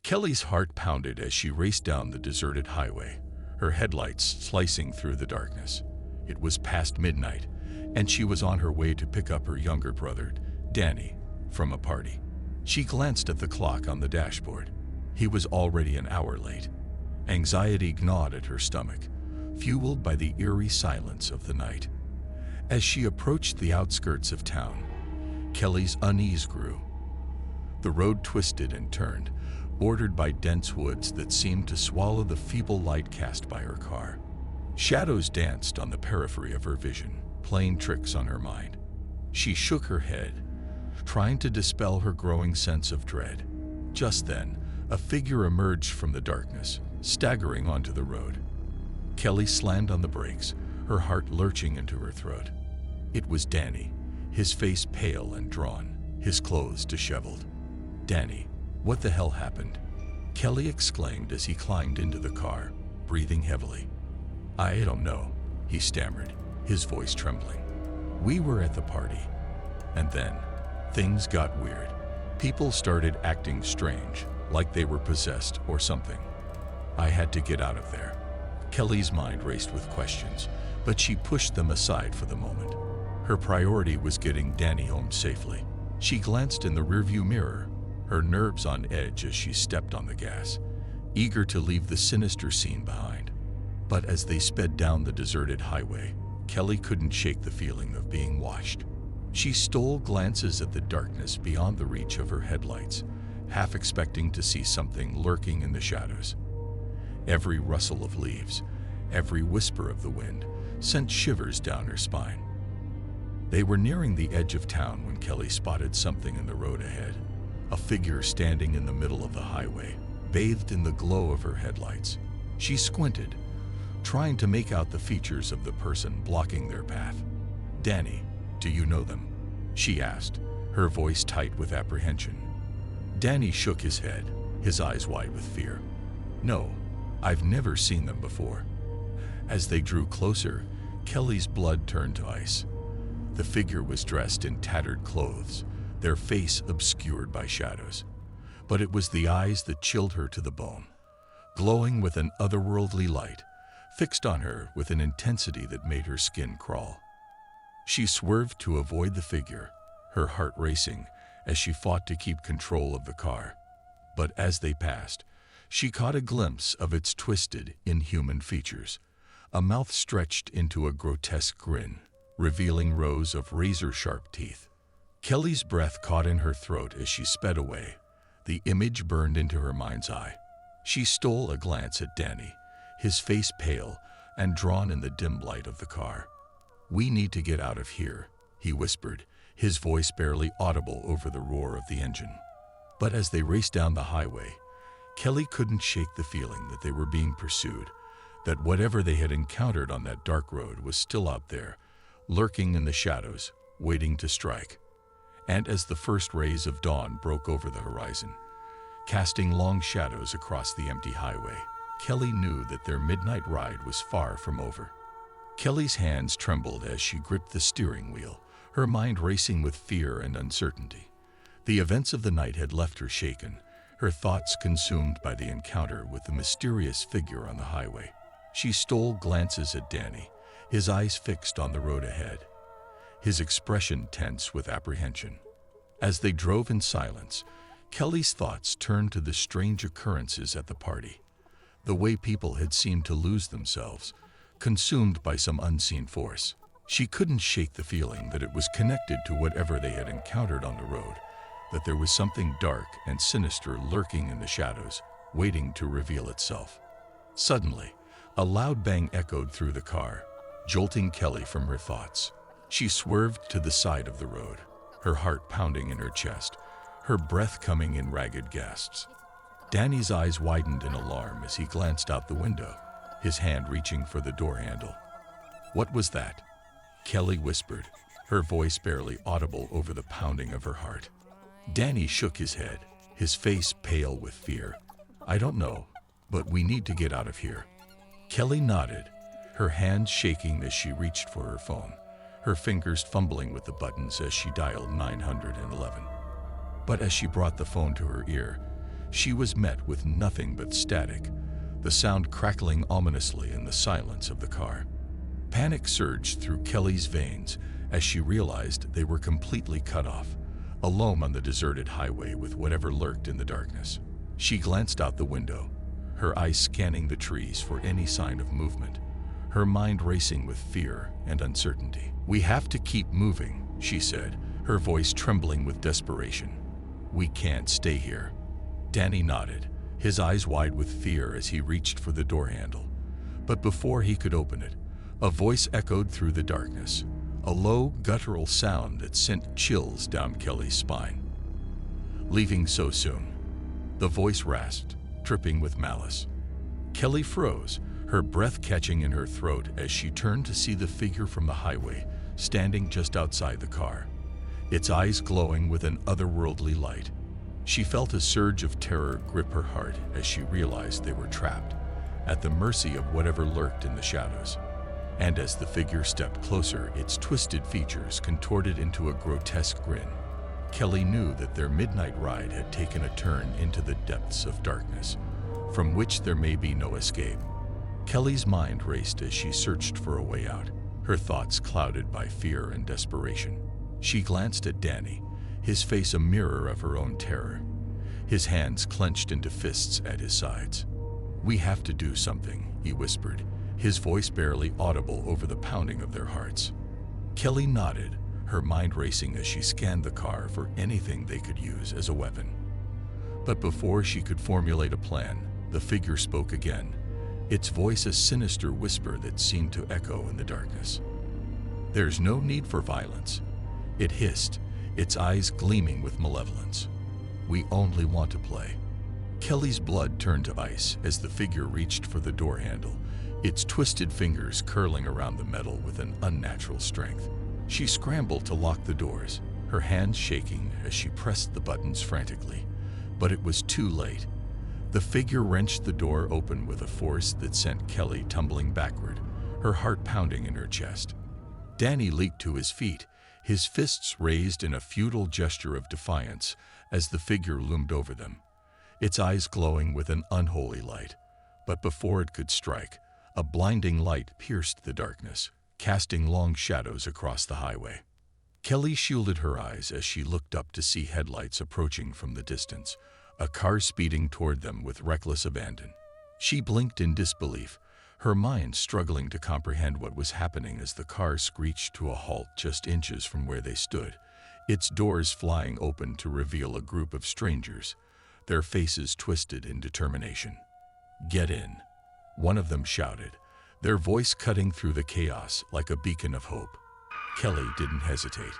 Kelly's heart pounded as she raced down the deserted highway, her headlights slicing through the darkness. It was past midnight, and she was on her way to pick up her younger brother, Danny, from a party. She glanced at the clock on the dashboard. He was already an hour late. Anxiety gnawed at her stomach, fueled by the eerie silence of the night. As she approached the outskirts of town, Kelly's unease grew. The road twisted and turned, bordered by dense woods that seemed to swallow the feeble light cast by her car. Shadows danced on the periphery of her vision, playing tricks on her mind. She shook her head, trying to dispel her growing sense of dread. Just then, a figure emerged from the darkness, staggering onto the road. Kelly slammed on the brakes, her heart lurching into her throat. It was Danny, his face pale and drawn, his clothes disheveled. "Danny, what the hell happened?" Kelly exclaimed as he climbed into the car, breathing heavily. "I don't know," he stammered, his voice trembling. "We were at the party, and then things got weird. People started acting strange, like they were possessed or something. I had to get out of there." Kelly's mind raced with questions, but she pushed them aside for the moment. Her priority was getting Danny home safely. She glanced in the rearview mirror, her nerves on edge as she stepped on the gas, eager to leave the sinister scene behind. But as they sped down the deserted highway, Kelly couldn't shake the feeling of being watched. She stole glances at the darkness beyond the reach of her headlights, half expecting to see something lurking in the shadows. Every rustle of leaves, every whisper of the wind, sent shivers down her spine. They were nearing the edge of town when Kelly spotted something in the road ahead, a figure standing in the middle of the highway, bathed in the glow of her headlights. She squinted, trying to make out the features of the person blocking their path. "Danny, do you know them?" she asked, her voice tight with apprehension. Danny shook his head, his eyes wide with fear. "No, I've never seen them before." As they drew closer, Kelly's blood turned to ice. The figure was dressed in tattered clothes, their face obscured by shadows. But it was the eyes that chilled her to the bone, glowing with an otherworldly light, fixed on her with an intensity that made her skin crawl. She swerved to avoid the figure, her heart racing as she fought to keep control of the car. But as they passed, she caught a glimpse of its twisted, inhuman features, a mouth stretched into a grotesque grin, revealing rows of razor-sharp teeth. Kelly's breath caught in her throat as she sped away. The image burned into her mind's eye. She stole a glance at Danny, his face pale and drawn in the dim light of the car. "We need to get out of here," he whispered, his voice barely audible over the roar of the engine. But as they raced down the highway, Kelly couldn't shake the feeling that they were being pursued, that whatever they had encountered on that dark road was still out there, lurking in the shadows, waiting to strike. And as the first rays of dawn broke over the horizon, casting long shadows across the empty highway, Kelly knew that their midnight ride was far from over. Kelly's hands trembled as she gripped the steering wheel, her mind racing with fear and uncertainty. The events of the night had left her shaken, her thoughts consumed by the encounter with the mysterious figure on the highway. She stole glances at Danny, his eyes fixed on the road ahead, his expression tense with apprehension. As they drove in silence, Kelly's thoughts turned to the strange occurrences at the party, the way people had seemed to lose themselves, consumed by some unseen force. She couldn't shake the feeling that it was connected to whatever they had encountered on the road, that there was something dark and sinister lurking in the shadows, waiting to reveal itself. Suddenly, a loud bang echoed through the car, jolting Kelly from her thoughts. She swerved to the side of the road, her heart pounding in her chest, her breath coming in ragged gasps. Danny's eyes widened in alarm as he glanced out the window, his hand reaching for the door handle. "What was that?" Kelly whispered, her voice barely audible over the pounding of her heart. Danny shook his head, his face pale with fear. "I don't know, but we need to get out of here." Kelly nodded, her hands shaking as she reached for her phone, her fingers fumbling with the buttons as she dialed 911. But as she brought the phone to her ear, She was met with nothing but static, the sound crackling ominously in the silence of the car. Panic surged through Kelly's veins as she realized they were completely cut off, alone on the deserted highway with whatever lurked in the darkness. She glanced out the window, her eyes scanning the trees for any sign of movement, her mind racing with fear and uncertainty. "We have to keep moving," she said, her voice trembling with desperation. "We can't stay here." Danny nodded, his eyes wide with fear as he reached for the door handle. But before he could open it, a voice echoed through the darkness, a low, guttural sound that sent chills down Kelly's spine. "Leaving so soon?" The voice rasped, dripping with malice. Kelly froze, her breath catching in her throat as she turned to see the figure from the highway standing just outside the car, its eyes glowing with an otherworldly light. She felt a surge of terror grip her heart as she realized they were trapped, at the mercy of whatever lurked in the shadows. And as the figure stepped closer, its twisted features contorted into a grotesque grin. Kelly knew that their midnight ride had taken a turn into the depths of darkness, from which there may be no escape. Kelly's mind raced as she searched for a way out, her thoughts clouded by fear and desperation. She glanced at Danny, his face a mirror of her own terror, his hands clenched into fists at his sides. "We have to do something," he whispered, his voice barely audible over the pounding of their hearts. Kelly nodded, her mind racing as she scanned the car for anything they could use as a weapon. But before she could formulate a plan, the figure spoke again, its voice a sinister whisper that seemed to echo in the darkness. "There's no need for violence," it hissed, its eyes gleaming with malevolence. "We only want to play." Kelly's blood turned to ice as the figure reached for the door handle, its twisted fingers curling around the metal with an unnatural strength. She scrambled to lock the doors, her hands shaking as she pressed the buttons frantically. But it was too late. The figure wrenched the door open with a force that sent Kelly tumbling backward, her heart pounding in her chest. Danny leaped to his feet, his fists raised in a futile gesture of defiance as the figure loomed over them, its eyes glowing with an unholy light. But before it could strike, a blinding light pierced the darkness, casting long shadows across the highway. Kelly shielded her eyes as she looked up to see headlights approaching from the distance, a car speeding toward them with reckless abandon. She blinked in disbelief, her mind struggling to comprehend what was happening as the car screeched to a halt just inches from where they stood, its doors flying open to reveal a group of strangers, their faces twisted in determination. "Get in," one of them shouted, their voice cutting through the chaos like a beacon of hope. Kelly didn't hesitate.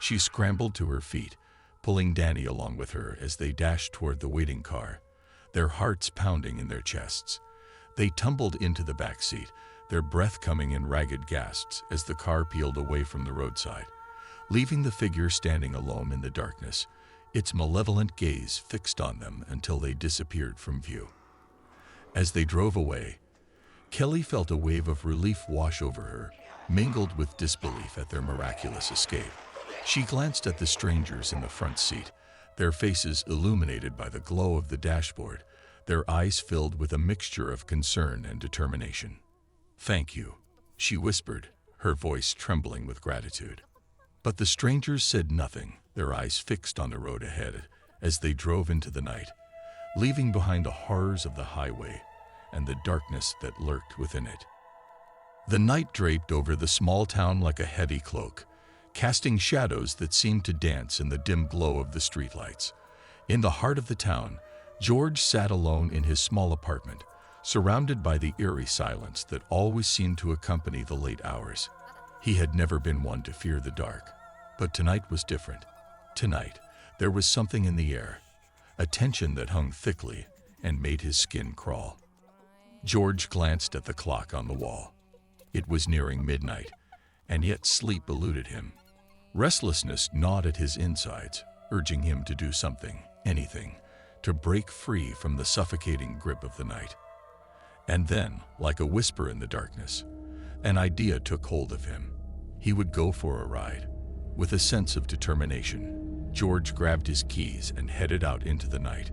She scrambled to her feet, pulling Danny along with her as they dashed toward the waiting car, their hearts pounding in their chests. They tumbled into the back seat, their breath coming in ragged gasps as the car peeled away from the roadside, leaving the figure standing alone in the darkness, its malevolent gaze fixed on them until they disappeared from view. As they drove away, Kelly felt a wave of relief wash over her, mingled with disbelief at their miraculous escape. She glanced at the strangers in the front seat, their faces illuminated by the glow of the dashboard, their eyes filled with a mixture of concern and determination. "Thank you," she whispered, her voice trembling with gratitude. But the strangers said nothing, their eyes fixed on the road ahead as they drove into the night, leaving behind the horrors of the highway and the darkness that lurked within it. The night draped over the small town like a heavy cloak, casting shadows that seemed to dance in the dim glow of the streetlights. In the heart of the town, George sat alone in his small apartment, surrounded by the eerie silence that always seemed to accompany the late hours. He had never been one to fear the dark, but tonight was different. Tonight, there was something in the air, a tension that hung thickly and made his skin crawl. George glanced at the clock on the wall. It was nearing midnight, and yet sleep eluded him. Restlessness gnawed at his insides, urging him to do something, anything, to break free from the suffocating grip of the night. And then, like a whisper in the darkness, an idea took hold of him. He would go for a ride. With a sense of determination, George grabbed his keys and headed out into the night.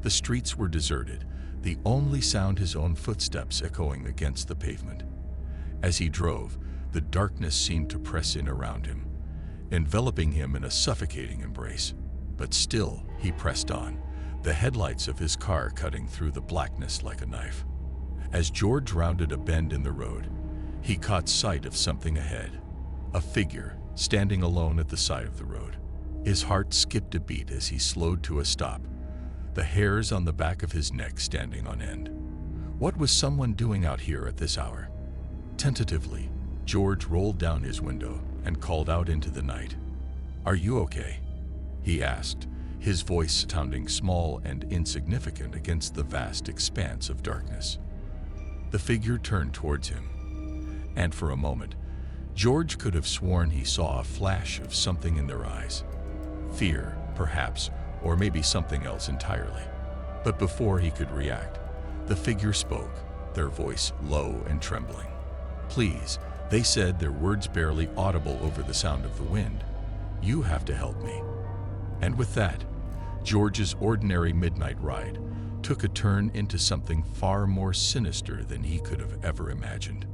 The streets were deserted, the only sound his own footsteps echoing against the pavement. As he drove, the darkness seemed to press in around him, enveloping him in a suffocating embrace. But still, he pressed on, the headlights of his car cutting through the blackness like a knife. As George rounded a bend in the road, he caught sight of something ahead, a figure standing alone at the side of the road. His heart skipped a beat as he slowed to a stop, the hairs on the back of his neck standing on end. What was someone doing out here at this hour? Tentatively, George rolled down his window and called out into the night. "Are you okay?" he asked, his voice sounding small and insignificant against the vast expanse of darkness. The figure turned towards him, and for a moment, George could have sworn he saw a flash of something in their eyes. Fear, perhaps, or maybe something else entirely. But before he could react, the figure spoke, their voice low and trembling. "Please," they said, their words barely audible over the sound of the wind. "You have to help me." And with that, George's ordinary midnight ride took a turn into something far more sinister than he could have ever imagined.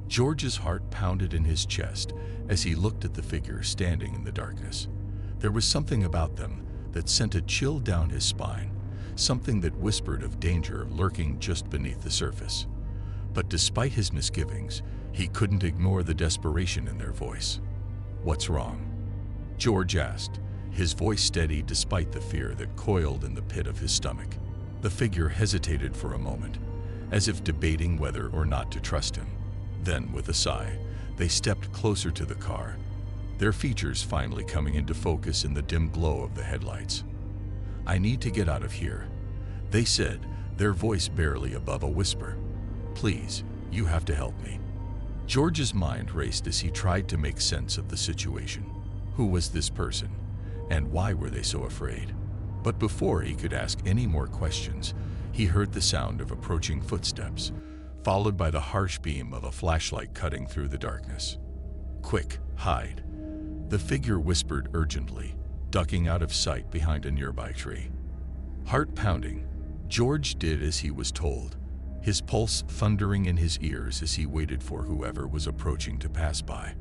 George's heart pounded in his chest as he looked at the figure standing in the darkness. There was something about them that sent a chill down his spine, something that whispered of danger lurking just beneath the surface. But despite his misgivings, he couldn't ignore the desperation in their voice. "What's wrong?" George asked, his voice steady despite the fear that coiled in the pit of his stomach. The figure hesitated for a moment, as if debating whether or not to trust him. Then, with a sigh, they stepped closer to the car, their features finally coming into focus in the dim glow of the headlights. "I need to get out of here," they said, their voice barely above a whisper. "Please, you have to help me." George's mind raced as he tried to make sense of the situation. Who was this person, and why were they so afraid? But before he could ask any more questions, he heard the sound of approaching footsteps, followed by the harsh beam of a flashlight cutting through the darkness. "Quick, hide," the figure whispered urgently, ducking out of sight behind a nearby tree. Heart pounding, George did as he was told, his pulse thundering in his ears as he waited for whoever was approaching to pass by.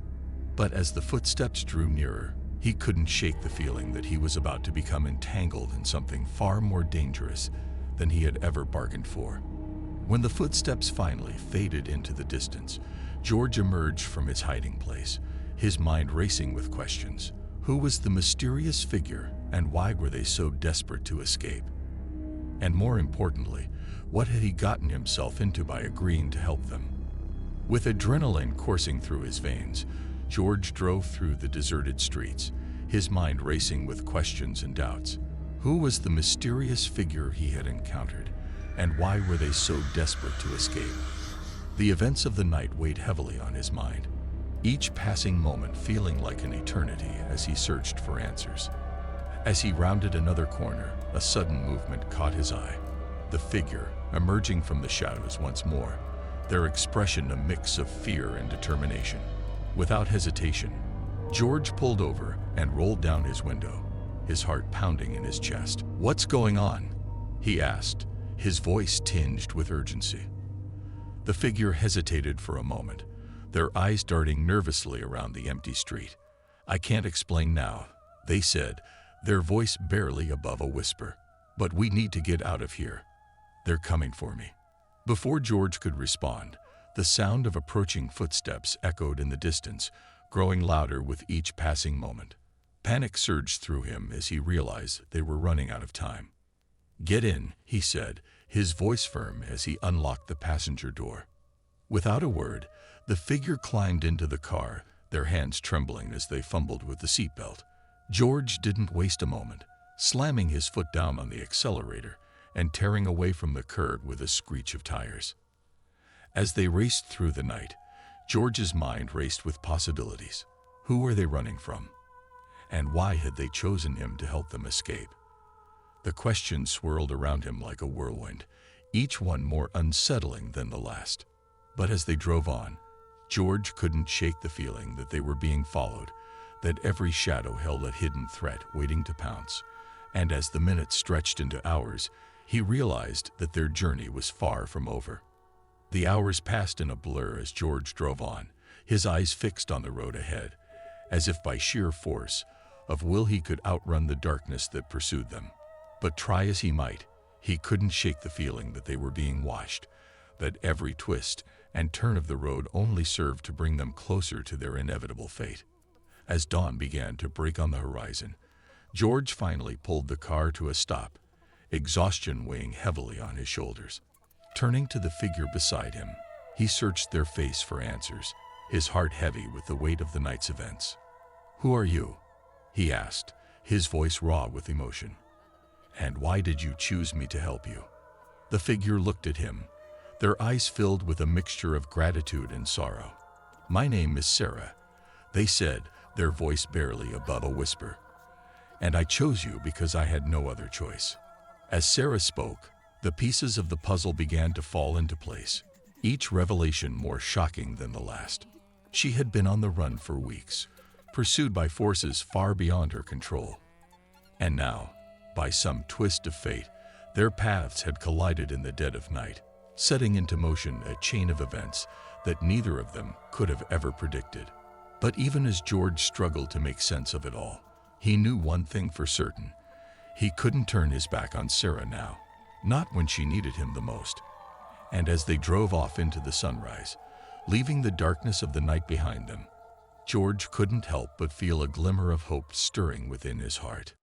But as the footsteps drew nearer, he couldn't shake the feeling that he was about to become entangled in something far more dangerous than he had ever bargained for. When the footsteps finally faded into the distance, George emerged from his hiding place, his mind racing with questions. Who was the mysterious figure, and why were they so desperate to escape? And more importantly, what had he gotten himself into by agreeing to help them? With adrenaline coursing through his veins, George drove through the deserted streets, his mind racing with questions and doubts. Who was the mysterious figure he had encountered, and why were they so desperate to escape? The events of the night weighed heavily on his mind, each passing moment feeling like an eternity as he searched for answers. As he rounded another corner, a sudden movement caught his eye. The figure, emerging from the shadows once more, their expression a mix of fear and determination. Without hesitation, George pulled over and rolled down his window, his heart pounding in his chest. "What's going on?" he asked, his voice tinged with urgency. The figure hesitated for a moment, their eyes darting nervously around the empty street. "I can't explain now," they said, their voice barely above a whisper. "But we need to get out of here. They're coming for me." Before George could respond, the sound of approaching footsteps echoed in the distance, growing louder with each passing moment. Panic surged through him as he realized they were running out of time. "Get in," he said, his voice firm as he unlocked the passenger door. Without a word, the figure climbed into the car, their hands trembling as they fumbled with the seatbelt. George didn't waste a moment, slamming his foot down on the accelerator and tearing away from the curb with a screech of tires. As they raced through the night, George's mind raced with possibilities. Who were they running from? And why had they chosen him to help them escape? The questions swirled around him like a whirlwind, each one more unsettling than the last. But as they drove on, George couldn't shake the feeling that they were being followed, that every shadow held a hidden threat waiting to pounce. And as the minutes stretched into hours, He realized that their journey was far from over. The hours passed in a blur as George drove on, his eyes fixed on the road ahead, as if by sheer force of will he could outrun the darkness that pursued them. But try as he might, he couldn't shake the feeling that they were being watched, that every twist and turn of the road only served to bring them closer to their inevitable fate. As dawn began to break on the horizon, George finally pulled the car to a stop, exhaustion weighing heavily on his shoulders. Turning to the figure beside him, he searched their face for answers, his heart heavy with the weight of the night's events. "Who are you?" he asked, his voice raw with emotion. "And why did you choose me to help you?" The figure looked at him, their eyes filled with a mixture of gratitude and sorrow. "My name is Sarah," they said, their voice barely above a whisper. "And I chose you because I had no other choice." As Sarah spoke, the pieces of the puzzle began to fall into place, each revelation more shocking than the last. She had been on the run for weeks, pursued by forces far beyond her control. And now, by some twist of fate, their paths had collided in the dead of night, setting into motion a chain of events that neither of them could have ever predicted. But even as George struggled to make sense of it all, he knew one thing for certain. He couldn't turn his back on Sarah now, not when she needed him the most. And as they drove off into the sunrise, leaving the darkness of the night behind them, George couldn't help but feel a glimmer of hope stirring within his heart.